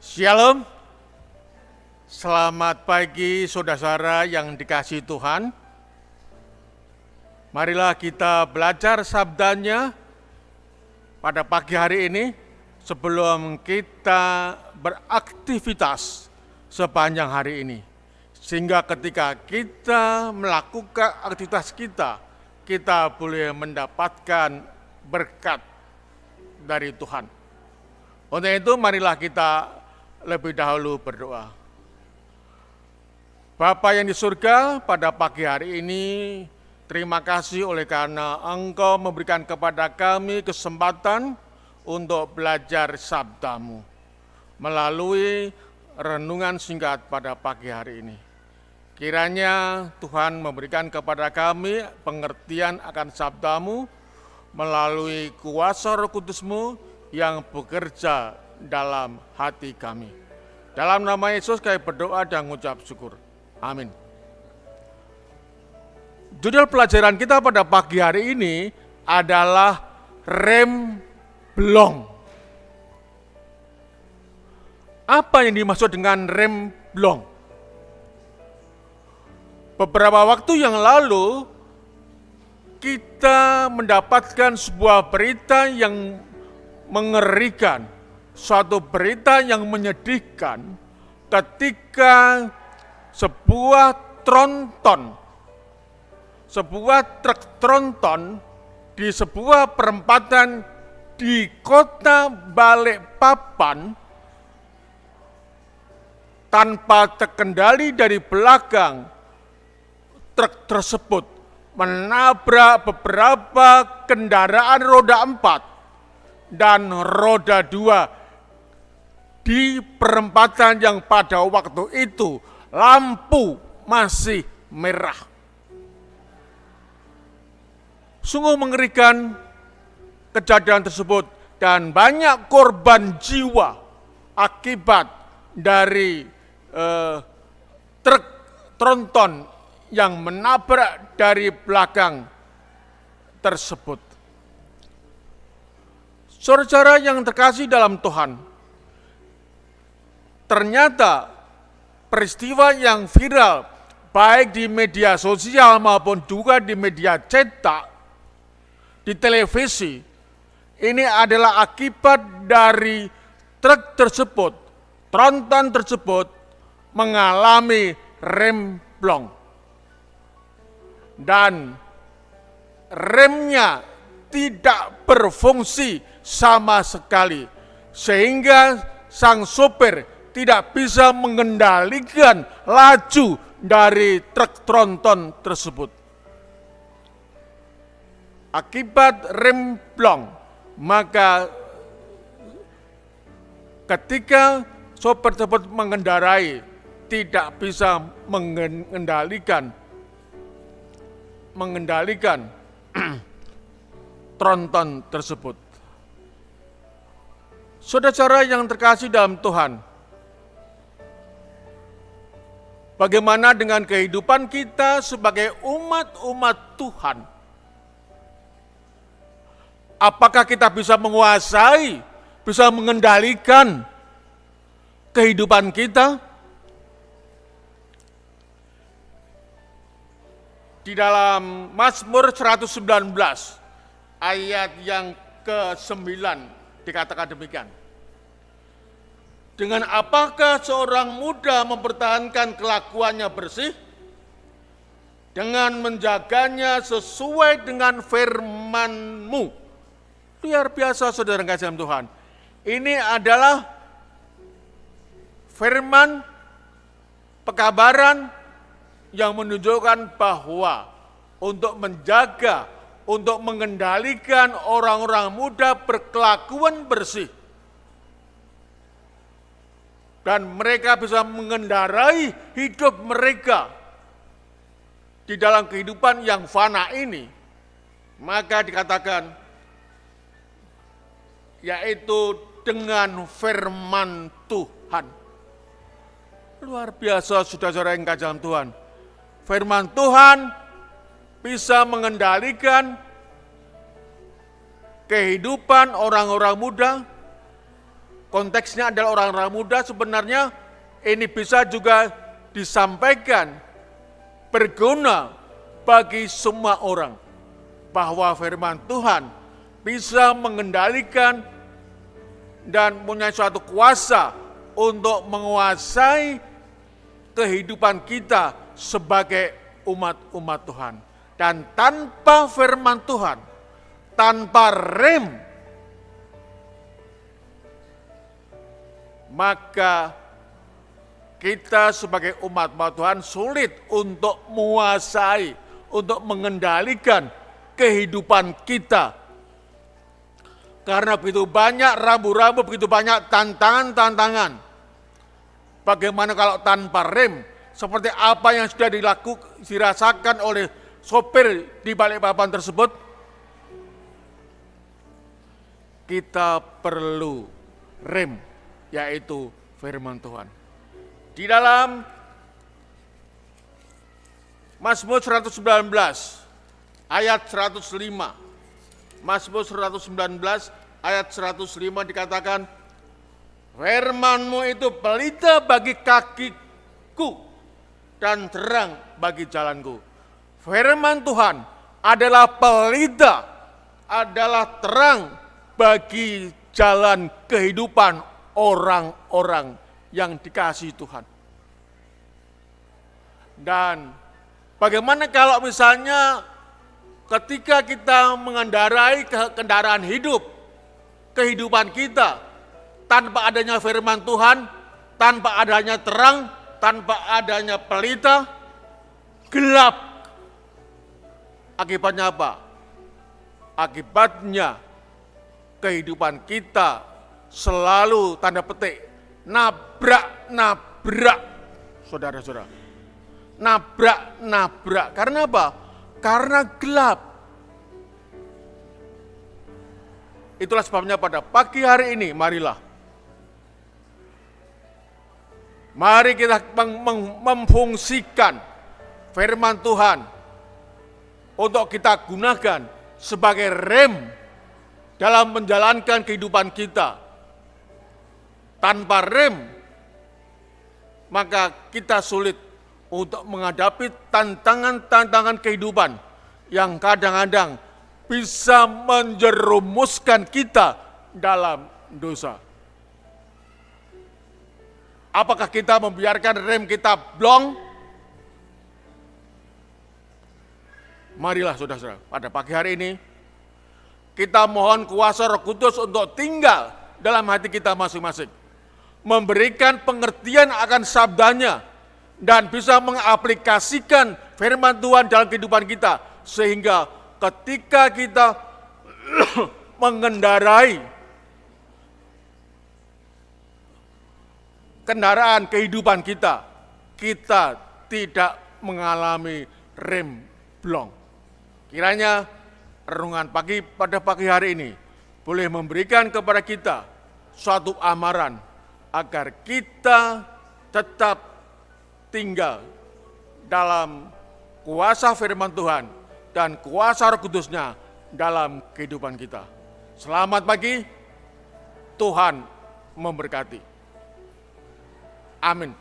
Shalom, selamat pagi saudara-saudara yang dikasihi Tuhan. Marilah kita belajar sabdanya pada pagi hari ini sebelum kita beraktivitas sepanjang hari ini. Sehingga ketika kita melakukan aktivitas kita boleh mendapatkan berkat dari Tuhan. Untuk itu marilah kita lebih dahulu berdoa. Bapa yang di surga, pada pagi hari ini terima kasih oleh karena Engkau memberikan kepada kami kesempatan untuk belajar sabda-Mu melalui renungan singkat pada pagi hari ini. Kiranya Tuhan memberikan kepada kami pengertian akan sabda-Mu melalui kuasa Roh Kudus-Mu yang bekerja dalam hati kami. Dalam nama Yesus kami berdoa dan mengucap syukur. Amin. Judul pelajaran kita pada pagi hari ini adalah rem blong. Apa yang dimaksud dengan rem blong? Beberapa waktu yang lalu kita mendapatkan sebuah berita yang mengerikan, suatu berita yang menyedihkan ketika sebuah truk tronton di sebuah perempatan di kota Balikpapan tanpa terkendali dari belakang, truk tersebut menabrak beberapa kendaraan roda 4 dan roda 2 di perempatan yang pada waktu itu lampu masih merah. Sungguh mengerikan kejadian tersebut dan banyak korban jiwa akibat dari truk tronton yang menabrak dari belakang tersebut. Saudara-saudara yang terkasih dalam Tuhan, ternyata peristiwa yang viral baik di media sosial maupun juga di media cetak, di televisi, ini adalah akibat dari truk tersebut, tronton tersebut mengalami rem blong. Dan remnya tidak berfungsi sama sekali, sehingga sang sopir tidak bisa mengendalikan laju dari truk tronton tersebut. Akibat rem blong, maka ketika sopir tersebut mengendarai tidak bisa mengendalikan tronton tersebut. Saudara-saudara yang terkasih dalam Tuhan, bagaimana dengan kehidupan kita sebagai umat-umat Tuhan? Apakah kita bisa menguasai, bisa mengendalikan kehidupan kita? Di dalam Mazmur 119 ayat yang ke-9 dikatakan demikian. Dengan apakah seorang muda mempertahankan kelakuannya bersih? Dengan menjaganya sesuai dengan firman-Mu. Luar biasa saudara kasih dalam Tuhan. Ini adalah firman pekabaran yang menunjukkan bahwa untuk menjaga, untuk mengendalikan orang-orang muda berkelakuan bersih, dan mereka bisa mengendarai hidup mereka di dalam kehidupan yang fana ini, maka dikatakan yaitu dengan firman Tuhan. Luar biasa saudara-saudara yang kasih dalam Tuhan. Firman Tuhan bisa mengendalikan kehidupan orang-orang muda, konteksnya adalah orang-orang muda, sebenarnya ini bisa juga disampaikan berguna bagi semua orang, bahwa firman Tuhan bisa mengendalikan dan punya suatu kuasa untuk menguasai kehidupan kita sebagai umat-umat Tuhan. Dan tanpa firman Tuhan, tanpa rem, maka kita sebagai umat-umat Tuhan sulit untuk menguasai, untuk mengendalikan kehidupan kita. Karena begitu banyak rambu-rambu, begitu banyak tantangan-tantangan. Bagaimana kalau tanpa rem? Seperti apa yang sudah dirasakan oleh sopir di balik papan tersebut? Kita perlu rem, yaitu firman Tuhan. Di dalam Mazmur 119 ayat 105, Mazmur 119 ayat 105 dikatakan, firman-Mu itu pelita bagi kakiku dan terang bagi jalanku. Firman Tuhan adalah pelita, adalah terang bagi jalan kehidupan orang-orang yang dikasihi Tuhan. Dan bagaimana kalau misalnya ketika kita mengendarai kendaraan hidup, kehidupan kita, tanpa adanya firman Tuhan, tanpa adanya terang, tanpa adanya pelita, gelap. Akibatnya apa? Akibatnya kehidupan kita selalu tanda petik nabrak-nabrak, saudara-saudara. Nabrak-nabrak. Karena apa? Karena gelap. Itulah sebabnya pada pagi hari ini, mari kita memfungsikan firman Tuhan untuk kita gunakan sebagai rem dalam menjalankan kehidupan kita. Tanpa rem, maka kita sulit untuk menghadapi tantangan-tantangan kehidupan yang kadang-kadang bisa menjerumuskan kita dalam dosa. Apakah kita membiarkan rem kita blong? Marilah saudara-saudara, pada pagi hari ini kita mohon kuasa Roh Kudus untuk tinggal dalam hati kita masing-masing, memberikan pengertian akan sabdanya, dan bisa mengaplikasikan firman Tuhan dalam kehidupan kita, sehingga ketika kita mengendarai kendaraan kehidupan kita, kita tidak mengalami rem blong. Kiranya renungan pada pagi hari ini boleh memberikan kepada kita suatu amaran agar kita tetap tinggal dalam kuasa firman Tuhan dan kuasa Roh Kudus-Nya dalam kehidupan kita. Selamat pagi, Tuhan memberkati. Amin.